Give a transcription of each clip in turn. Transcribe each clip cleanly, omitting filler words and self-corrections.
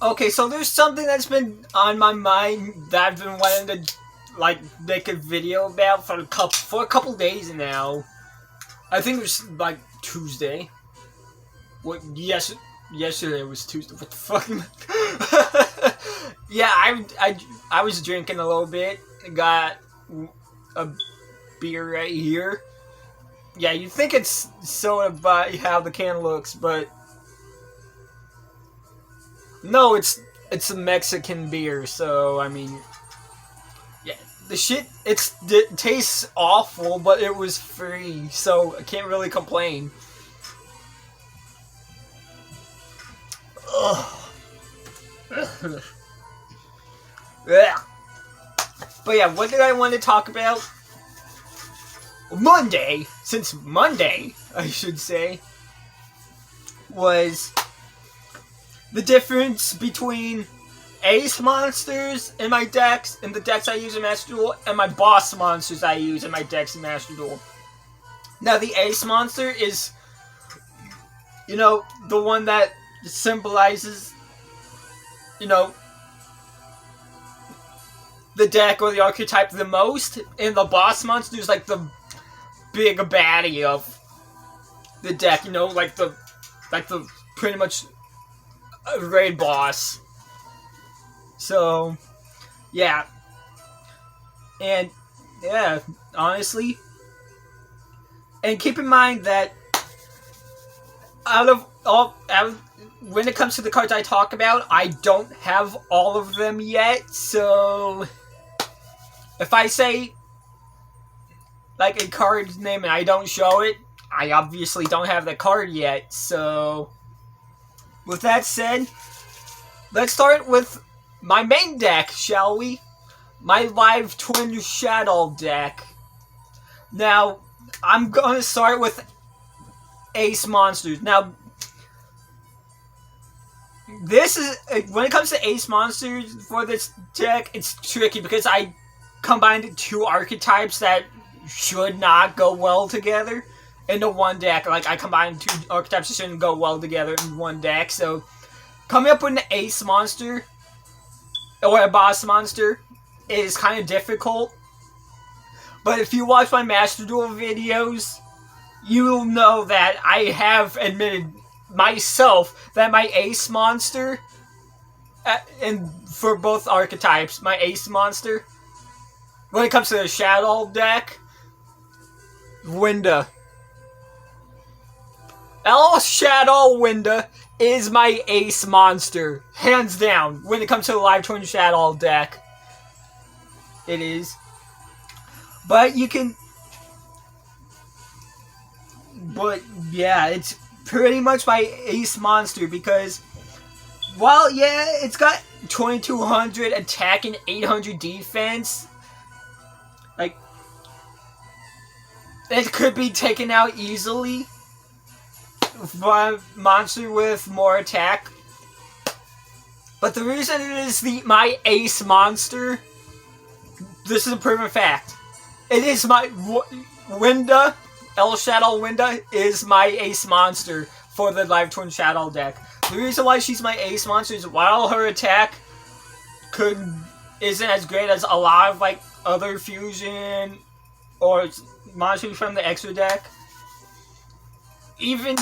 Okay, so there's something that's been on my mind that I've been wanting to like make a video about for a couple days now. I think it was like Tuesday. What? Yes, yesterday was Tuesday. What the fuck? Yeah, I was drinking a little bit. Got a beer right here. Yeah, you think it's soda by how the can looks, but no, it's a Mexican beer. So I mean, yeah, the shit it tastes awful, but it was free, so I can't really complain. Ugh. Yeah. But yeah, what did I want to talk about? Monday, since Monday, I should say, was the difference between Ace monsters in my decks, and the decks I use in Master Duel, and my boss monsters I use in my decks in Master Duel. Now, the Ace monster is, you know, the one that symbolizes, you know, the deck or the archetype the most, and the boss monster is like the big baddie of the deck, you know, like the pretty much raid boss. So, yeah. And, yeah, honestly. And keep in mind that when it comes to the cards I talk about, I don't have all of them yet, so if I say like a card's name and I don't show it, I obviously don't have the card yet. So with that said, let's start with my main deck, shall we? My Live Twin Shadow deck. Now, I'm gonna start with Ace monsters. Now, this is, when it comes to Ace monsters for this deck, it's tricky because I combined two archetypes that should not go well together into one deck. Like, I combined two archetypes that shouldn't go well together in one deck. So, coming up with an Ace monster or a boss monster is kind of difficult. But if you watch my Master Duel videos, you'll know that I have admitted myself that my Ace monster, and for both archetypes, my Ace monster, when it comes to the Shadow deck, Winda. El Shadow Winda is my Ace monster, hands down, when it comes to the Live Twin Shadow deck. It is. But you can... But, yeah, it's pretty much my Ace monster because, while, yeah, it's got 2200 attack and 800 defense, like, it could be taken out easily by a monster with more attack. But the reason it is my Ace monster, this is a proven fact. It is my Winda. El Shadow Winda is my Ace monster for the Live Twin Shadow deck. The reason why she's my Ace monster is while her attack isn't as great as a lot of like other fusion or monsters from the extra deck, even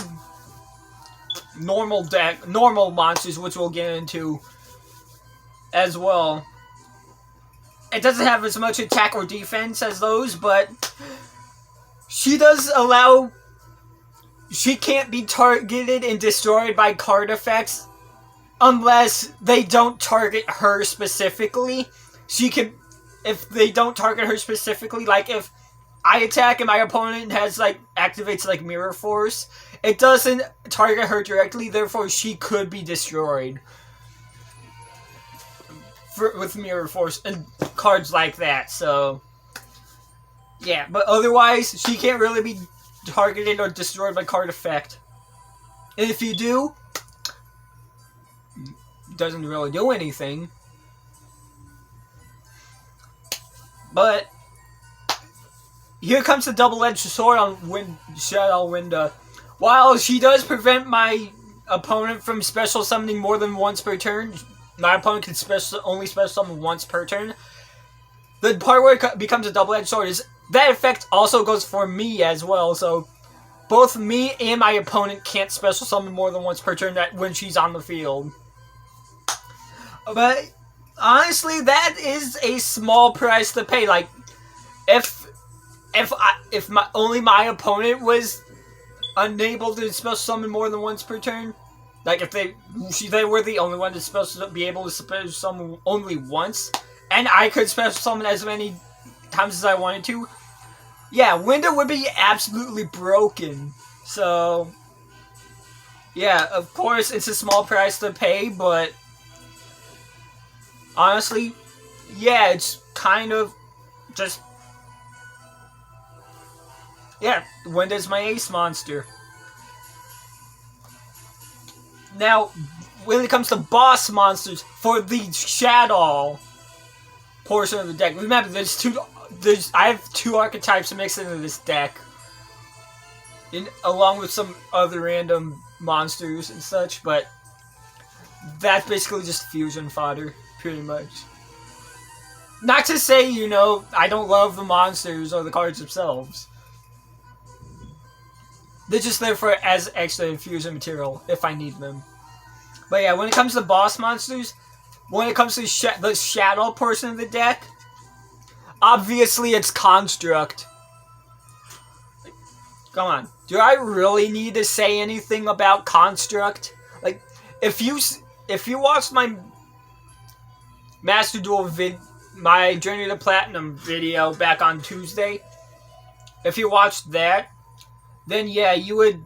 normal monsters, which we'll get into as well, it doesn't have as much attack or defense as those, but she does allow... She can't be targeted and destroyed by card effects unless they don't target her specifically. She can... If they don't target her specifically, like if I attack and my opponent has like activates like Mirror Force, it doesn't target her directly, therefore she could be destroyed with Mirror Force and cards like that, so... Yeah, but otherwise, she can't really be targeted or destroyed by card effect. And if you do, it doesn't really do anything. But here comes the double-edged sword on Shadow Winda. While she does prevent my opponent from special summoning more than once per turn, my opponent can only special summon once per turn. The part where it becomes a double-edged sword is that effect also goes for me as well, so both me and my opponent can't special summon more than once per turn when she's on the field. But honestly, that is a small price to pay. Like, if only my opponent was unable to special summon more than once per turn, like if they were the only one to be able to special summon only once, and I could special summon as many times as I wanted to, yeah, Winda would be absolutely broken. So, yeah, of course, it's a small price to pay, but honestly, yeah, it's kind of just, yeah, Winda's my ace monster. Now, when it comes to boss monsters for the Shadow portion of the deck, remember I have two archetypes mixed into this deck, along with some other random monsters and such, but that's basically just fusion fodder, pretty much. Not to say, I don't love the monsters or the cards themselves. They're just there as extra infusion material if I need them. But yeah, when it comes to boss monsters, when it comes to the Shadow portion of the deck, obviously it's Construct. Come on, do I really need to say anything about Construct? Like, if you watched my Master Duel my Journey to Platinum video back on Tuesday, if you watched that, then yeah, you would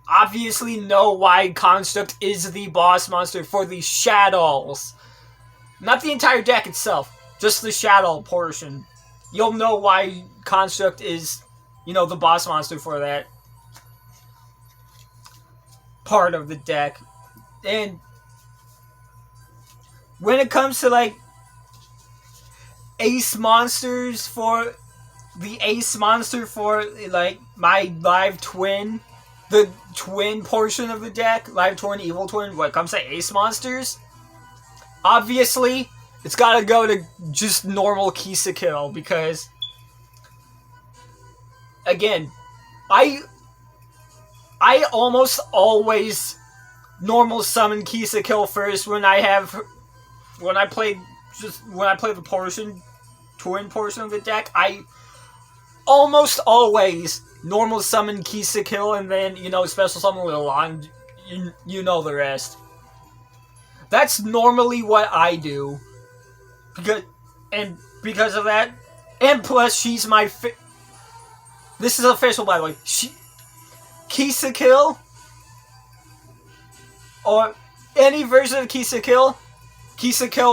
obviously know why Construct is the boss monster for the Shadows. Not the entire deck itself, just the Shadow portion. You'll know why Construct is, the boss monster for that part of the deck. And when it comes to, like, ace monsters for the ace monster for, like, my Live Twin, the twin portion of the deck, Live Twin, Evil Twin, when it comes to ace monsters, obviously, it's gotta go to just normal Kisakil, because, again, I almost always normal summon Kisakil first when I play the twin portion of the deck. I almost always normal summon Kisakil and then, special summon Lilon. You know the rest. That's normally what I do. Because of that, and plus she's my this is official, by the way. Kisakil, or any version of Kisakil,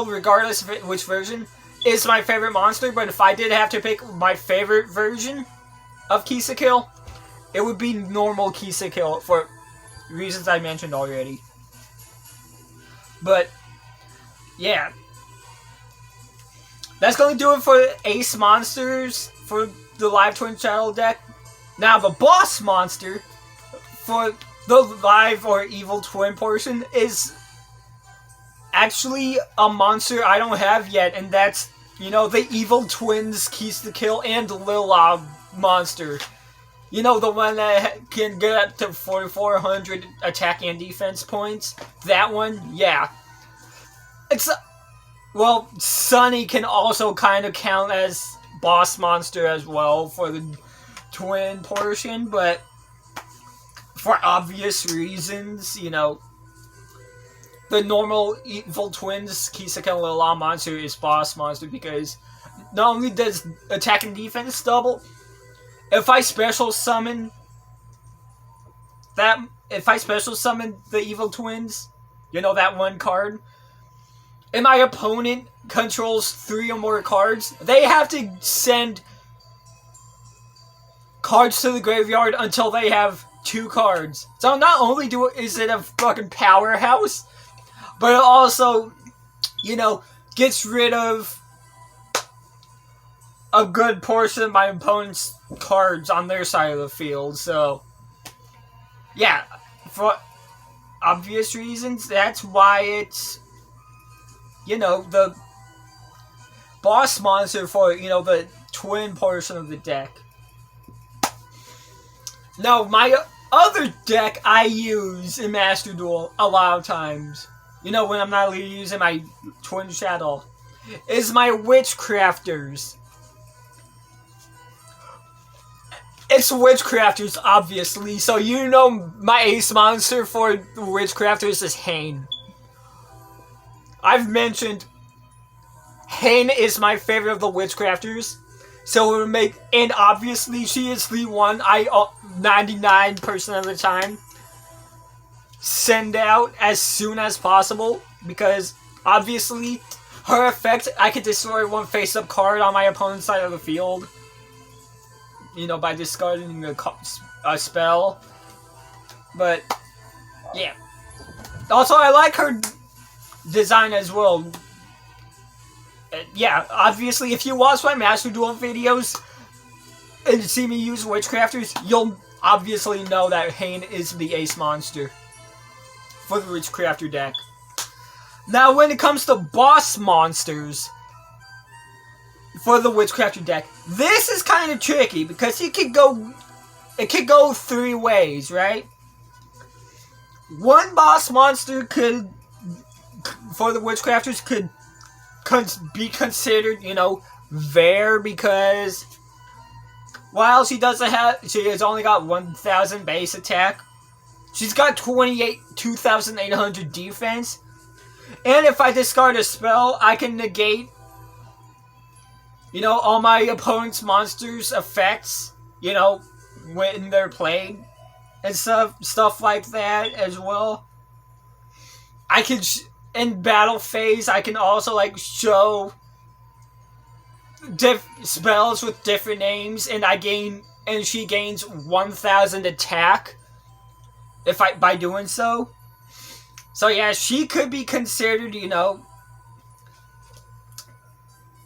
regardless of which version, is my favorite monster. But if I did have to pick my favorite version of Kisakil, it would be normal Kisakil for reasons I mentioned already. But yeah, that's going to do it for ace monsters for the Live Twin Shadow deck. Now the boss monster for the Live or Evil Twin portion is actually a monster I don't have yet, and that's, the Evil Twins Kisakil and Lilon monster. The one that can get up to 4,400 attack and defense points? That one? Yeah. Well, Sunny can also kind of count as boss monster as well for the twin portion, but for obvious reasons, the normal Evil Twins Kisakil and Lilon monster is boss monster, because not only does attack and defense double, if I special summon the Evil Twins, that one card, and my opponent controls 3 or more cards, they have to send cards to the graveyard until they have 2 cards. So not only is it a fucking powerhouse, but it also, gets rid of a good portion of my opponent's cards on their side of the field. So, yeah, obvious reasons. That's why it's, the boss monster for, the twin portion of the deck. Now, my other deck I use in Master Duel a lot of times, when I'm not really using my Twin Shadow, is my Witchcrafters. It's Witchcrafters, obviously, so my ace monster for Witchcrafters is Hane. I've mentioned Hane is my favorite of the Witchcrafters. So it would make, and obviously she is the one I 99% of the time send out as soon as possible, because obviously her effect, I could destroy one face-up card on my opponent's side of the field, by discarding a spell. But yeah, also I like her design as well. Yeah, obviously, if you watch my Master Duel videos and see me use Witchcrafters, you'll obviously know that Hane is the ace monster for the Witchcrafter deck. Now, when it comes to boss monsters for the Witchcrafter deck, this is kind of tricky because it could go three ways, right? One boss monster for the Witchcrafters could be considered, Vare, because while she has only got 1,000 base attack, she's got 2,800 defense, and if I discard a spell, I can negate, all my opponent's monsters' effects, when they're played, and stuff like that as well. I could in battle phase, I can also show spells with different names, and she gains 1,000 attack by doing so. So yeah, she could be considered,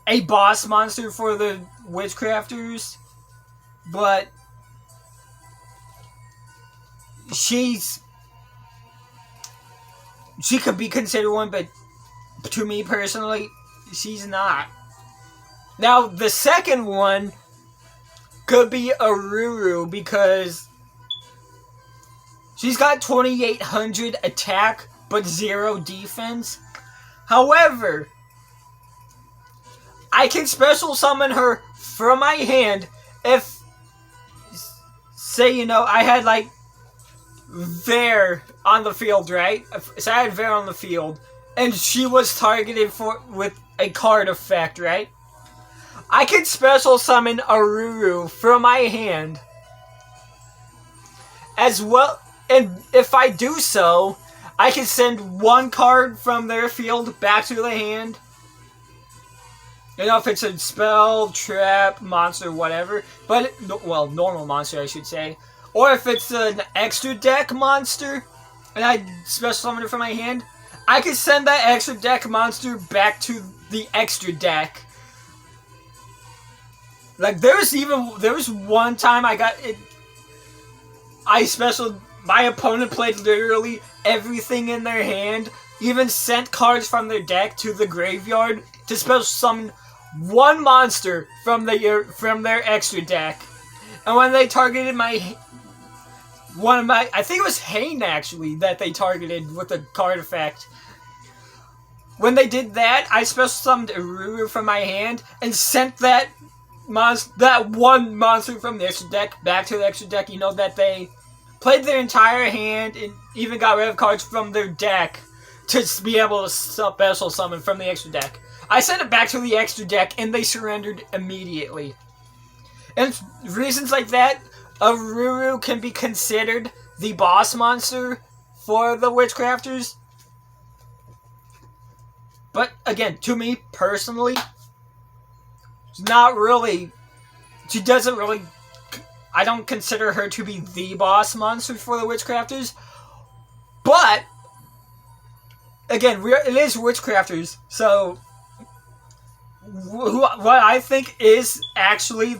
a boss monster for the Witchcrafters, but she could be considered one, but to me personally, she's not. Now, the second one could be Aruru, because she's got 2,800 attack, but 0 defense. However, I can special summon her from my hand if, say, I had, Vare on the field, right? So I had Vare on the field, and she was targeted with a card effect, right? I can special summon Aruru from my hand as well, and if I do so, I can send one card from their field back to the hand. If it's a spell, trap, monster, whatever, normal monster, I should say. Or if it's an extra deck monster, and I special summon it from my hand, I can send that extra deck monster back to the extra deck. There was one time I got it. My opponent played literally everything in their hand, even sent cards from their deck to the graveyard to special summon one monster from their extra deck. And when they targeted I think it was Hane, actually, that they targeted with the card effect. When they did that, I special summoned Aruru from my hand and sent that one monster from the extra deck back to the extra deck. That they played their entire hand and even got rid of cards from their deck to be able to special summon from the extra deck. I sent it back to the extra deck and they surrendered immediately. And reasons like that, Aruru can be considered the boss monster for the Witchcrafters. But again, to me personally, she doesn't really, I don't consider her to be the boss monster for the Witchcrafters. But again, it is Witchcrafters, so what I think is actually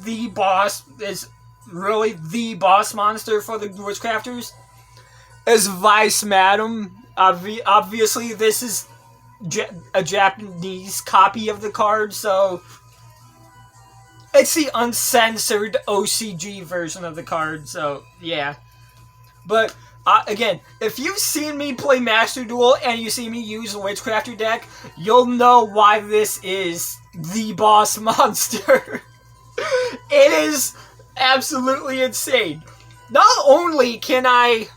is really the boss monster for the Witchcrafters as Vice Madam. Obviously, this is a Japanese copy of the card, so it's the uncensored OCG version of the card, so yeah. But, again, if you've seen me play Master Duel and you see me use a Witchcrafter deck, you'll know why this is the boss monster. It is absolutely insane. Not only can I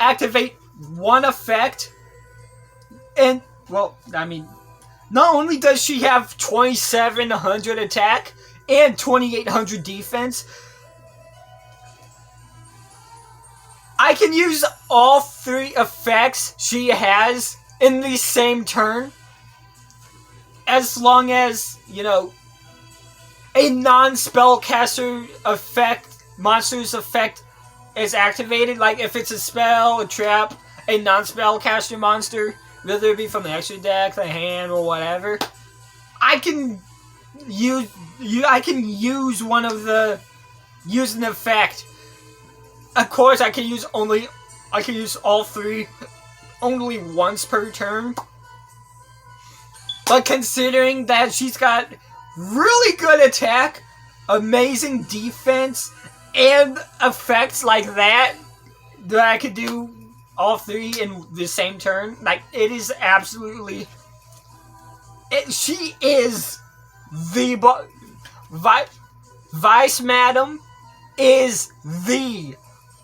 activate one effect, and, well, I mean, not only does she have 2700 attack and 2800 defense, I can use all 3 effects she has in the same turn, as long as, you know, a non-spellcaster effect, monster's effect is activated. Like, if it's a spell, a trap, a non-spellcaster monster, whether it be from the extra deck, the hand, or whatever, I can use one of the, use an effect. Of course, I can use all 3 only once per turn. But considering that she's got really good attack, amazing defense, and effects like that I could do all 3 in the same turn, like, it is absolutely... she is the... Vice Madam is the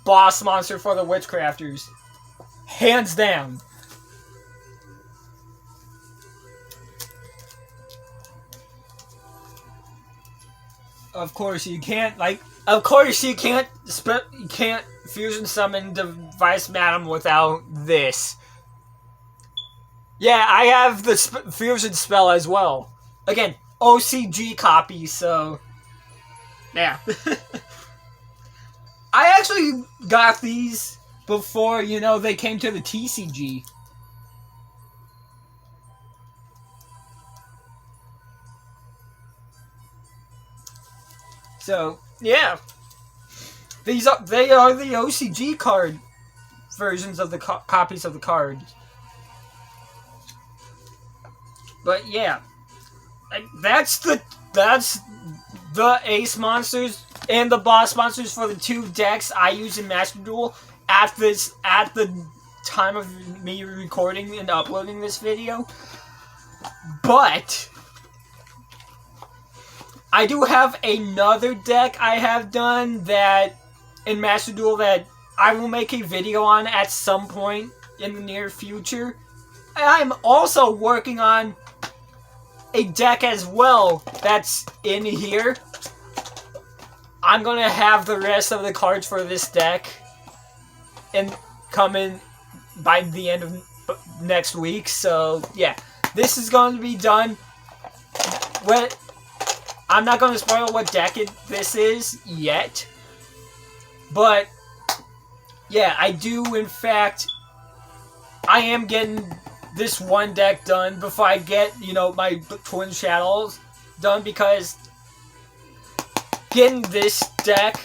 boss monster for the Witchcrafters. Hands down. Of course you can't fusion summon the Vice Madam without this. Yeah, I have the fusion spell as well. Again, OCG copy, so yeah. I actually got these before, you know, they came to the TCG. So, yeah. They are the OCG card versions of the copies of the cards. But yeah, that's the Ace monsters and the boss monsters for the 2 decks I use in Master Duel at the time of me recording and uploading this video. But I do have another deck I have done that in Master Duel that I will make a video on at some point in the near future. And I'm also working on a deck as well that's in here. I'm gonna have the rest of the cards for this deck and coming by the end of next week. So yeah, this is going to be done. I'm not going to spoil what deck this is yet, but yeah, I do in fact. I am getting this one deck done before I get, you know, my Twin Shadows done, because getting this deck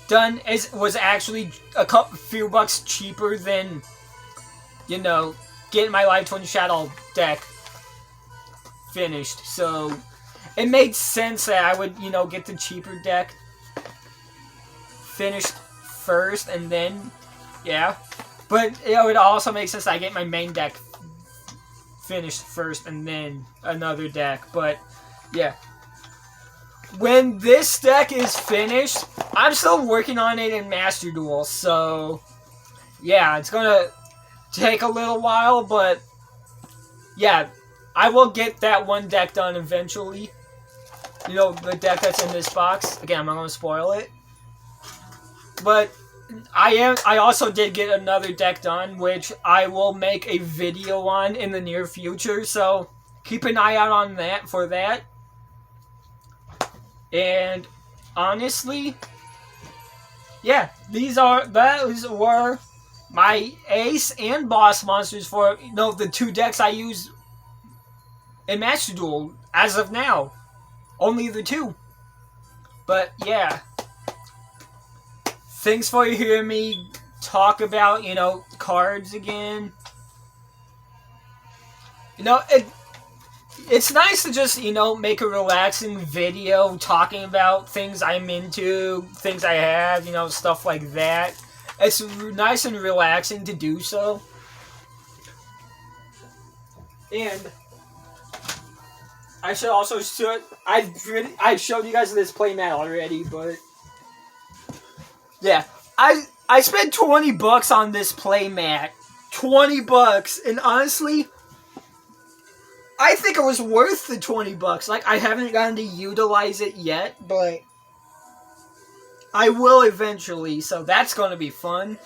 done was actually a few bucks cheaper than, you know, getting my Live Twin Shadow deck finished. So it made sense that I would, you know, get the cheaper deck finished first, and then, yeah. But it would also make sense that I get my main deck finished first, and then another deck. But, yeah. When this deck is finished, I'm still working on it in Master Duel, so yeah, it's gonna take a little while, but yeah, I will get that one deck done eventually. You know, the deck that's in this box. Again, I'm not gonna spoil it. But I also did get another deck done, which I will make a video on in the near future, so keep an eye out on that for that. And honestly, yeah, those were my Ace and Boss monsters for, you know, the 2 decks I use in Master Duel as of now. Only the 2. But yeah. thanks for hearing me talk about, cards again. It's nice to just, make a relaxing video talking about things I'm into, things I have, stuff like that. It's nice and relaxing to do so. And I should also I've showed you guys this playmat already, but yeah, I spent $20 on this playmat, $20, and honestly, I think it was worth the $20. Like, I haven't gotten to utilize it yet, but I will eventually, so that's going to be fun.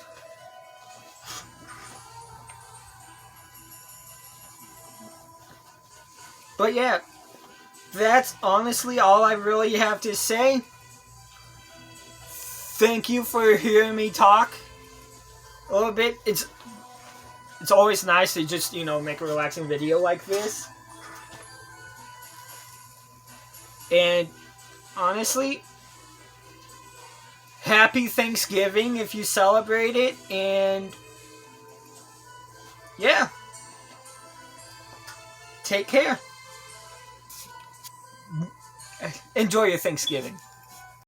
But yeah, that's honestly all I really have to say. Thank you for hearing me talk a little bit. It's always nice to just, make a relaxing video like this. And honestly, happy Thanksgiving if you celebrate it, and yeah, take care. Enjoy your Thanksgiving.